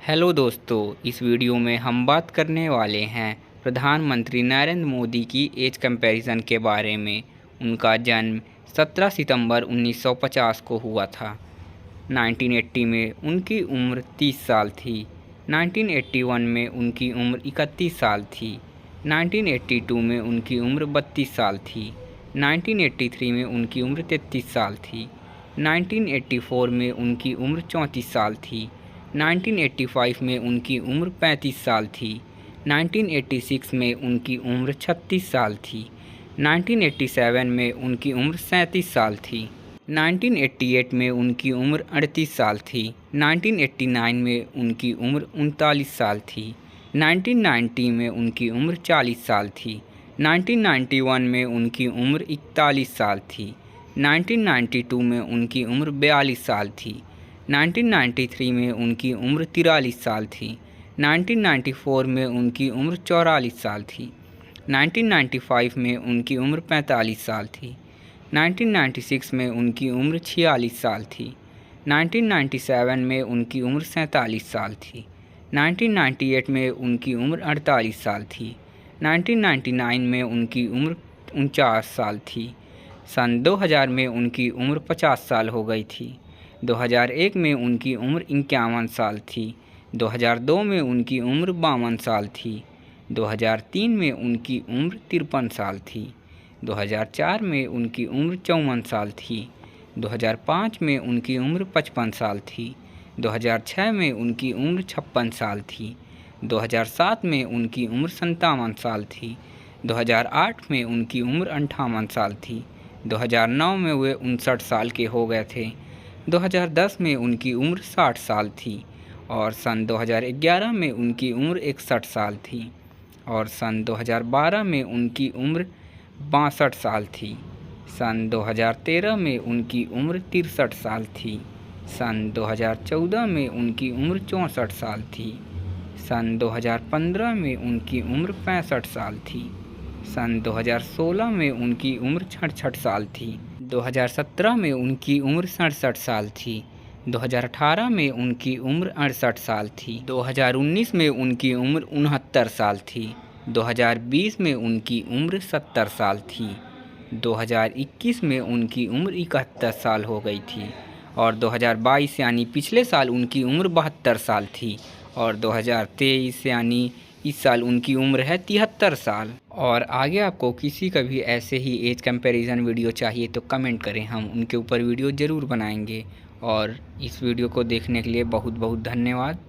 Hello दोस्तों, इस video में हम बात करने वाले हैं प्रधानमंत्री नरेंद्र मोदी की एज कंपैरिजन के बारे में। उनका जन्म 17 सितंबर 1950 को हुआ था। 1980 में उनकी उम्र 30 साल थी। 1981 में उनकी उम्र 31 साल थी। 1982 में उनकी उम्र 32 साल थी। 1983 में उनकी उम्र 33 साल थी। 1984 में उनकी उम्र 34 साल थी। 1985 में उनकी उम्र 35 साल थी। 1986 में उनकी उम्र 36 साल थी। 1987 में उनकी उम्र 37 साल थी। 1988 में उनकी उम्र 38 साल थी। 1989 में उनकी उम्र 39 साल थी। 1990 में उनकी उम्र 40 साल थी। 1991 में उनकी उम्र 41 साल थी। 1992 में उनकी उम्र 42 साल थी। 1993 में उनकी उम्र 43 साल थी। 1994 में उनकी उम्र 44 साल थी। 1995 में उनकी उम्र 45 साल थी। 1996 में उनकी उम्र 46 साल थी। 1997 में उनकी उम्र 47 साल थी। 1998 में उनकी उम्र 48 साल थी। 1999 में उनकी उम्र 49 साल थी। सन 2000 में उनकी उम्र 50 साल हो गई थी। 2001 में उनकी उम्र 51 साल थी। 2002 में उनकी उम्र 52 साल थी। 2003 में उनकी उम्र 53 साल थी। 2004 में उनकी उम्र 54 साल थी। 2005 में उनकी उम्र 55 साल थी। 2006 में उनकी उम्र 56 साल थी। 2007 में उनकी उम्र 57 साल थी। 2008 में उनकी उम्र 58 साल थी। 2009 में वे 59 साल के हो गए थे। 2010 में उनकी उम्र 60 साल थी और सन 2011 में उनकी उम्र 61 साल थी और सन 2012 में उनकी उम्र 62 साल थी। सन 2013 में उनकी उम्र 63 साल थी। सन 2014 में उनकी उम्र 64 साल थी। सन 2015 में उनकी उम्र 65 साल थी। सन 2016 में उनकी उम्र 66 साल थी। 2017 में उनकी उम्र 67 साल थी। 2018 में उनकी उम्र 68 साल थी। 2019 में उनकी उम्र 69 साल थी। 2020 में उनकी उम्र 70 साल थी। 2021 में उनकी उम्र 71 साल हो गई थी और 2022 यानी पिछले साल उनकी उम्र 72 साल थी और 2023 यानी इस साल उनकी उम्र है 73 साल। और आगे आपको किसी का भी ऐसे ही एज कंपैरिजन वीडियो चाहिए तो कमेंट करें, हम उनके ऊपर वीडियो ज़रूर बनाएंगे। और इस वीडियो को देखने के लिए बहुत बहुत धन्यवाद।